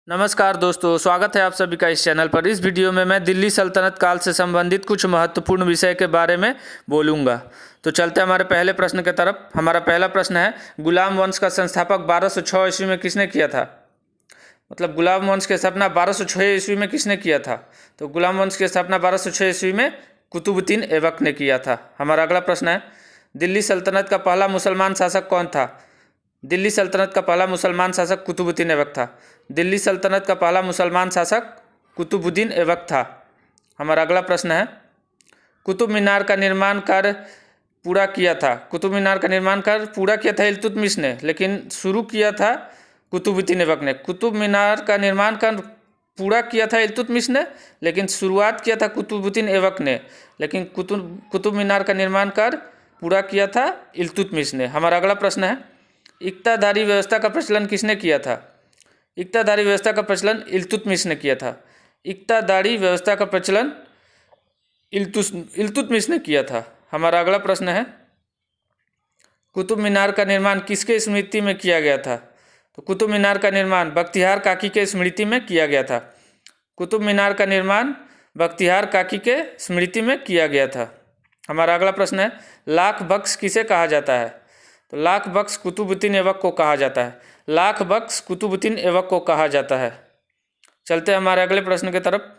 नमस्कार दोस्तों, स्वागत है आप सभी का इस चैनल पर। इस वीडियो में मैं दिल्ली सल्तनत काल से संबंधित कुछ महत्वपूर्ण विषय के बारे में बोलूँगा। तो चलते हैं हमारे पहले प्रश्न की तरफ। हमारा पहला प्रश्न है, गुलाम वंश का संस्थापक 1206 ईस्वी में किसने किया था? मतलब गुलाम वंश की स्थापना 1206 ईस्वी में किसने किया था? तो गुलाम वंश की स्थापना 1206 ईस्वी में कुतुबुद्दीन ऐबक ने किया था। हमारा अगला प्रश्न है, दिल्ली सल्तनत का पहला मुसलमान शासक कौन था? दिल्ली सल्तनत का पहला मुसलमान शासक कुतुबुद्दीन ऐबक था। दिल्ली सल्तनत का पहला मुसलमान शासक कुतुबुद्दीन ऐबक था। हमारा अगला प्रश्न है, कुतुब मीनार का निर्माण कार्य पूरा किया था। कुतुब मीनार का निर्माण कार्य पूरा किया था इल्तुतमिश ने, लेकिन शुरू किया था कुतुबुद्दीन ऐबक ने। कुतुब मीनार का निर्माण कार्य पूरा किया था इल्तुतमिश ने, लेकिन शुरुआत किया था कुतुबुद्दीन ऐबक ने। लेकिन कुतुब मीनार का निर्माण कार्य पूरा किया था इल्तुतमिश ने। हमारा अगला प्रश्न है, इक्तादारी व्यवस्था का प्रचलन किसने किया था? इक्तादारी व्यवस्था का प्रचलन इल्तुतमिश ने किया था। इक्तादारी व्यवस्था का प्रचलन इल्तुतमिश ने किया था। हमारा अगला प्रश्न है, कुतुब मीनार का निर्माण किसके स्मृति में किया गया था? तो कुतुब मीनार का निर्माण बख्तियार काकी के स्मृति में किया गया था। कुतुब मीनार का निर्माण बख्तियार काकी के स्मृति में किया गया था। हमारा अगला प्रश्न है, लाख बख्श किसे कहा जाता है? तो लाख बख्श कुतुबुद्दीन ऐबक को कहा जाता है। लाख बख्श कुतुबुद्दीन ऐबक को कहा जाता है। चलते हैं हमारे अगले प्रश्न की तरफ।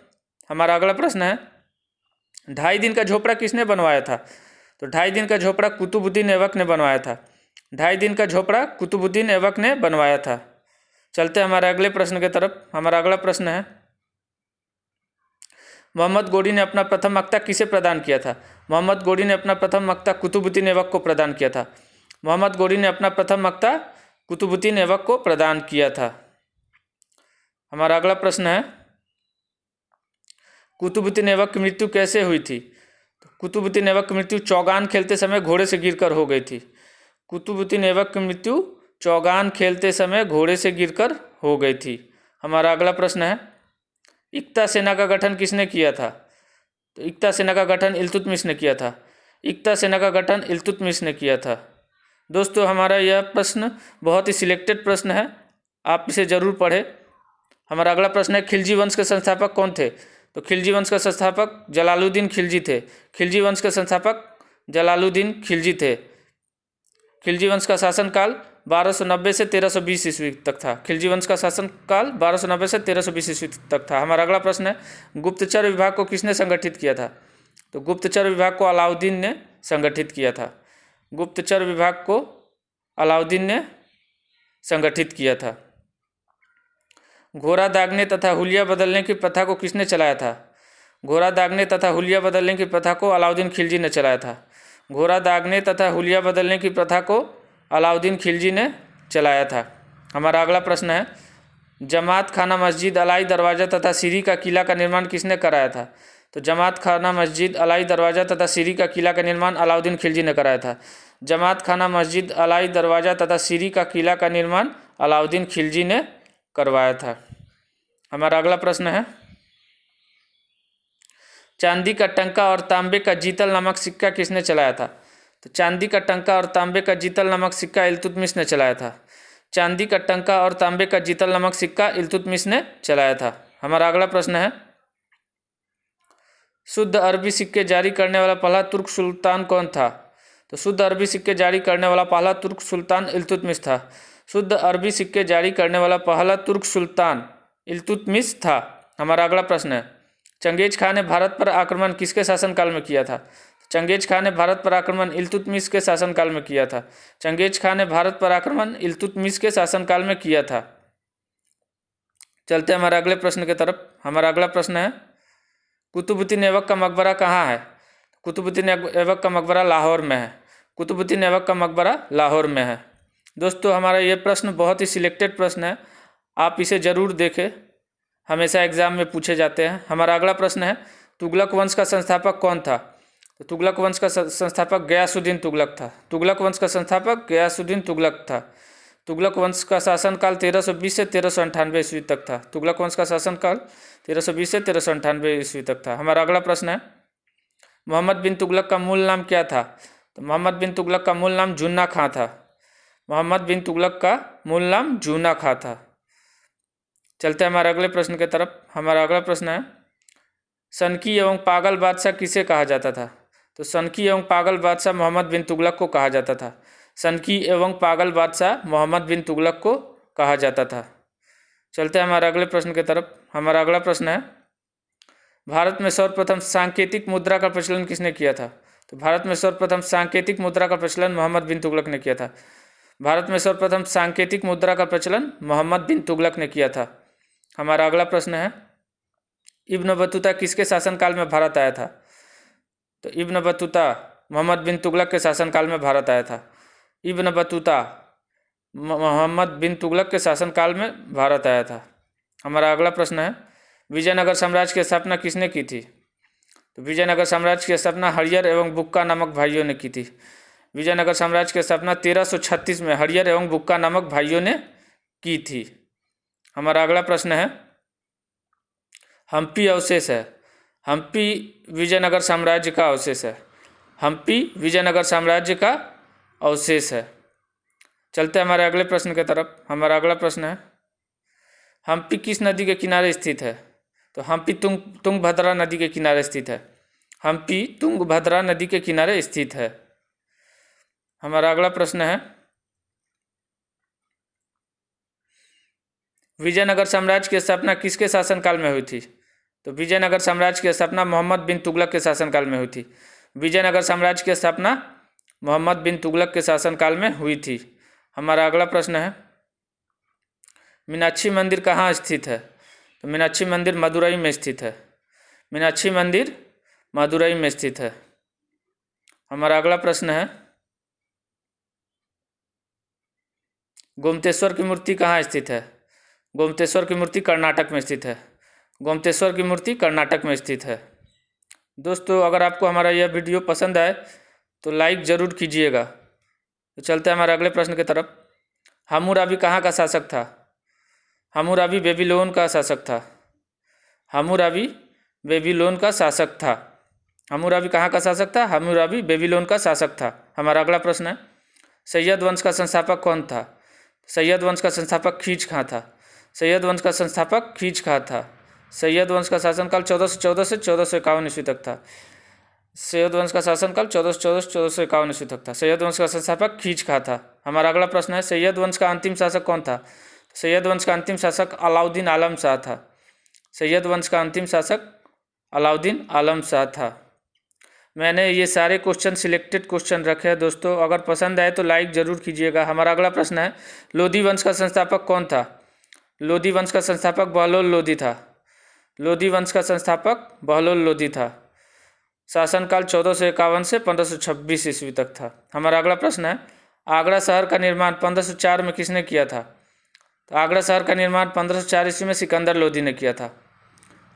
हमारा अगला प्रश्न है, 2.5 दिन का झोपड़ा किसने बनवाया था? तो 2.5 दिन का झोपड़ा कुतुबुद्दीन ऐबक ने बनवाया था। 2.5 दिन का झोपड़ा कुतुबुद्दीन ऐबक ने बनवाया था। चलते हैं हमारे अगले प्रश्न की तरफ। हमारा अगला प्रश्न है, मोहम्मद गोरी ने अपना प्रथम मक्ता किसे प्रदान किया था? मोहम्मद गोरी ने अपना प्रथम मक्ता कुतुबुद्दीन ऐबक को प्रदान किया था। मोहम्मद गोरी ने अपना प्रथम मक्ता कुतुबुद्दीन ऐबक को प्रदान किया था। हमारा अगला प्रश्न है, कुतुबुद्दीन ऐबक की मृत्यु कैसे हुई थी? तो कुतुबुद्दीन ऐबक की मृत्यु चौगान खेलते समय घोड़े से गिरकर हो गई थी। कुतुबुद्दीन ऐबक की मृत्यु चौगान खेलते समय घोड़े से गिरकर हो गई थी। हमारा अगला प्रश्न है, इक्ता सेना का गठन किसने किया था? तो इक्ता सेना का गठन इल्तुतमिश ने किया था। इक्ता सेना का गठन इल्तुतमिश ने किया था। दोस्तों, हमारा यह प्रश्न बहुत ही सिलेक्टेड प्रश्न है, आप इसे ज़रूर पढ़ें। हमारा अगला प्रश्न है, खिलजी वंश के संस्थापक कौन थे? तो खिलजी वंश का संस्थापक जलालुद्दीन खिलजी थे। खिलजी वंश के संस्थापक जलालुद्दीन खिलजी थे। खिलजी वंश का शासनकाल 1290 से 1320 ईस्वी तक था। खिलजी वंश का शासनकाल 1290 से 1320 ईस्वी तक था। हमारा अगला प्रश्न है, गुप्तचर विभाग को किसने संगठित किया था? तो गुप्तचर विभाग को अलाउद्दीन ने संगठित किया था। गुप्तचर विभाग को अलाउद्दीन ने संगठित किया था। घोड़ा दागने तथा हुलिया बदलने की प्रथा को किसने चलाया था? घोड़ा दागने तथा हुलिया बदलने की प्रथा को अलाउद्दीन खिलजी ने चलाया था। घोड़ा दागने तथा हुलिया बदलने की प्रथा को अलाउद्दीन खिलजी ने चलाया था। हमारा अगला प्रश्न है, जमात खाना मस्जिद, अलाई दरवाज़ा तथा सीरी का किला का निर्माण किसने कराया था? तो जमात खाना मस्जिद, अलाई दरवाज़ा तथा सीरी का किला का निर्माण अलाउद्दीन खिलजी ने कराया था। जमात खाना मस्जिद, अलाई दरवाज़ा तथा सीरी का किला का निर्माण अलाउद्दीन खिलजी ने करवाया था। हमारा अगला प्रश्न है, चांदी का टंका और तांबे का जीतल नामक सिक्का किसने चलाया था? तो चांदी का टंका और तांबे का जीतल नामक सिक्का इल्तुतमिश ने चलाया था। चांदी का टंका और तांबे का जीतल नामक सिक्का इल्तुतमिश ने चलाया था। हमारा अगला प्रश्न है, शुद्ध अरबी सिक्के जारी करने वाला पहला तुर्क सुल्तान कौन था? तो शुद्ध अरबी सिक्के जारी करने वाला पहला तुर्क सुल्तान इल्तुतमिश था। शुद्ध अरबी सिक्के जारी करने वाला पहला तुर्क सुल्तान इल्तुतमिश था। हमारा अगला प्रश्न है, चंगेज खान ने भारत पर आक्रमण किसके शासनकाल में किया था? चंगेज खान ने भारत पर आक्रमण इल्तुतमिश के शासनकाल में किया था। चंगेज खान ने भारत पर आक्रमण इल्तुतमिश के शासनकाल में किया था। चलते हमारे अगले प्रश्न की तरफ। हमारा अगला प्रश्न है, कुतुबुद्दीन ऐबक का मकबरा कहाँ है? कुतुबुद्दीन ऐबक का मकबरा लाहौर में है। कुतुबुद्दीन ऐबक का मकबरा लाहौर में है। दोस्तों, हमारा ये प्रश्न बहुत ही सिलेक्टेड प्रश्न है, आप इसे ज़रूर देखें, हमेशा एग्जाम में पूछे जाते हैं। हमारा अगला प्रश्न है, तुगलक वंश का संस्थापक कौन था? तो तुगलक वंश का संस्थापक गयासुद्दीन तुगलक था। तुगलक वंश का संस्थापक गयासुद्दीन तुगलक था। तुगलक वंश का शासनकाल 1320 से 1398 ईस्वी तक था। तुगलक वंश का शासनकाल 1320 से 1398 ईस्वी तक था। हमारा अगला प्रश्न है, मोहम्मद बिन तुगलक का मूल नाम क्या था? तो मोहम्मद बिन तुगलक का मूल नाम जुन्ना खां था। मोहम्मद बिन तुगलक का मूल नाम जूना खां था। चलते हैं हमारे अगले प्रश्न की तरफ। हमारा अगला प्रश्न है, सनकी एवं पागल बादशाह किसे कहा जाता था? तो सनकी एवं पागल बादशाह मोहम्मद बिन तुगलक को कहा जाता था। सनकी एवं पागल बादशाह मोहम्मद बिन तुगलक को कहा जाता था। चलते हैं हमारे अगले प्रश्न की तरफ। हमारा अगला प्रश्न है, भारत में सर्वप्रथम सांकेतिक मुद्रा का प्रचलन किसने किया था? तो भारत में सर्वप्रथम सांकेतिक मुद्रा का प्रचलन मोहम्मद बिन तुगलक ने किया था। भारत में सर्वप्रथम सांकेतिक मुद्रा का प्रचलन मोहम्मद बिन तुगलक ने किया था। हमारा अगला प्रश्न है, इब्न बतूता किसके शासनकाल में भारत आया था? तो इब्न बतूता मोहम्मद बिन तुगलक के शासनकाल में भारत आया था। इब्न बतूता मोहम्मद बिन तुगलक के शासनकाल में भारत आया था। हमारा अगला प्रश्न है, विजयनगर साम्राज्य की स्थापना किसने की थी? तो विजयनगर साम्राज्य की स्थापना हरियर एवं बुक्का नामक भाइयों ने की थी। विजयनगर साम्राज्य की स्थापना 1336 में हरियर एवं बुक्का नामक भाइयों ने की थी। हमारा अगला प्रश्न है, हम्पी अवशेष है। हम्पी विजयनगर साम्राज्य का अवशेष है। हम्पी विजयनगर साम्राज्य का अवशेष है। चलते हैं हमारे अगले प्रश्न की तरफ। हमारा अगला प्रश्न है, हम्पी किस नदी के किनारे स्थित है? तो हम्पी तुंगभद्रा नदी के किनारे स्थित है। हम्पी तुंगभद्रा नदी के किनारे स्थित है। हमारा अगला प्रश्न है, विजयनगर साम्राज्य की स्थापना किसके शासनकाल में हुई थी? तो विजयनगर साम्राज्य की स्थापना मोहम्मद बिन तुगलक के शासनकाल में हुई थी। विजयनगर साम्राज्य की स्थापना मोहम्मद बिन तुगलक के शासनकाल में हुई थी। हमारा अगला प्रश्न है, मीनाक्षी मंदिर कहाँ स्थित है? तो मीनाक्षी मंदिर मदुरई में स्थित है। मीनाक्षी मंदिर मदुरई में स्थित है। हमारा अगला प्रश्न है, गोमतेश्वर की मूर्ति कहाँ स्थित है? गोमतेश्वर की मूर्ति कर्नाटक में स्थित है। गोमतेश्वर की मूर्ति कर्नाटक में स्थित है। दोस्तों, अगर आपको हमारा यह वीडियो पसंद आए तो लाइक ज़रूर कीजिएगा। तो चलते हैं हमारे अगले प्रश्न की तरफ। हम्मुराबी कहाँ का शासक था? हम्मुराबी बेबीलोन का शासक था। हम्मुराबी बेबीलोन का शासक था। हम्मुराबी कहाँ का शासक था? हम्मुराबी बेबीलोन का शासक था। हमारा अगला प्रश्न है, सैयद वंश का संस्थापक कौन था? सैयद वंश का संस्थापक खीज खां था। सैयद वंश का संस्थापक खीज खां था। सैयद वंश का शासनकाल 1414 से 1451 ईस्वी तक था। सैयद वंश का शासनकाल 1414 से 1451 ईस्वी तक था। सैयद वंश का संस्थापक खीज खां था। हमारा अगला प्रश्न है, सैयद वंश का अंतिम शासक कौन था? सैयद वंश का अंतिम शासक अलाउद्दीन आलम शाह था। सैयद वंश का अंतिम शासक अलाउद्दीन आलम शाह था। मैंने ये सारे क्वेश्चन सिलेक्टेड क्वेश्चन रखे हैं दोस्तों, अगर पसंद आए तो लाइक ज़रूर कीजिएगा। हमारा अगला प्रश्न है, लोधी वंश का संस्थापक कौन था? लोधी वंश का संस्थापक बहलोल लोधी था। लोधी वंश का संस्थापक बहलोल लोधी था। शासनकाल 1451 से 1526 ईस्वी तक था। हमारा अगला प्रश्न है, आगरा शहर का निर्माण 1504 में किसने किया था? तो आगरा शहर का निर्माण 1504 ईस्वी में सिकंदर लोधी ने किया था।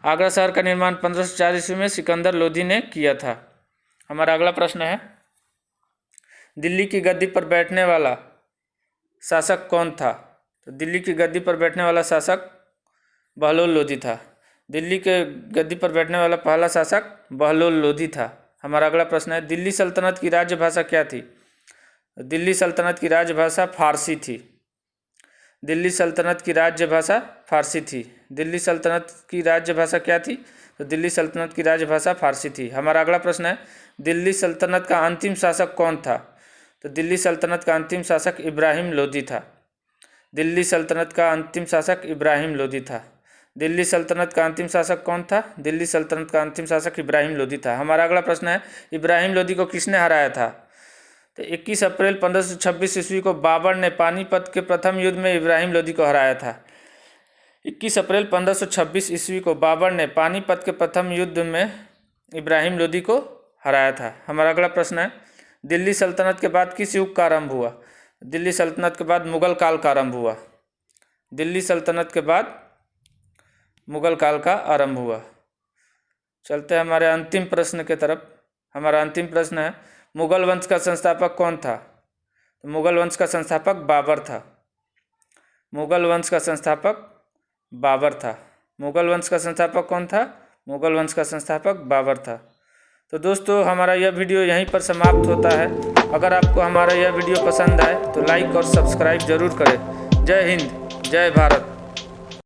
आगरा शहर का निर्माण 1504 ईस्वी में सिकंदर लोधी ने किया था। हमारा अगला प्रश्न है, दिल्ली की गद्दी पर बैठने वाला शासक कौन था? तो दिल्ली की गद्दी पर बैठने वाला शासक बहलोल लोधी था। दिल्ली के गद्दी पर बैठने वाला पहला शासक बहलोल लोधी था। हमारा अगला प्रश्न है, दिल्ली सल्तनत की राजभाषा क्या थी? दिल्ली सल्तनत की राजभाषा फारसी थी। दिल्ली सल्तनत की राजभाषा फारसी थी। दिल्ली सल्तनत की राजभाषा क्या थी? तो दिल्ली सल्तनत की राजभाषा फारसी थी। हमारा अगला प्रश्न है, दिल्ली सल्तनत का अंतिम शासक कौन था? तो दिल्ली सल्तनत का अंतिम शासक इब्राहिम लोदी था। दिल्ली सल्तनत का अंतिम शासक इब्राहिम लोदी था। दिल्ली सल्तनत का अंतिम शासक कौन था? दिल्ली सल्तनत का अंतिम शासक इब्राहिम लोदी था। हमारा अगला प्रश्न है, इब्राहिम लोदी को किसने हराया था? तो 21 अप्रैल 1526 ईस्वी को बाबर ने पानीपत के प्रथम युद्ध में इब्राहिम लोदी को हराया था। 21 अप्रैल 1526 ईस्वी को बाबर ने पानीपत के प्रथम युद्ध में इब्राहिम लोदी को हराया था। हमारा अगला प्रश्न है, दिल्ली सल्तनत के बाद किस युग का आरंभ हुआ? दिल्ली सल्तनत के बाद मुगल काल का आरंभ हुआ। दिल्ली सल्तनत के बाद मुगल काल का आरंभ हुआ। चलते हैं हमारे अंतिम प्रश्न के तरफ। हमारा अंतिम प्रश्न है, मुगल वंश का संस्थापक कौन था? तो मुगल वंश का संस्थापक बाबर था। मुगल वंश का संस्थापक बाबर था। मुगल वंश का संस्थापक कौन था? मुगल वंश का संस्थापक बाबर था। तो दोस्तों, हमारा यह वीडियो यहीं पर समाप्त होता है। अगर आपको हमारा यह वीडियो पसंद आए तो लाइक और सब्सक्राइब जरूर करें। जय हिंद, जय भारत।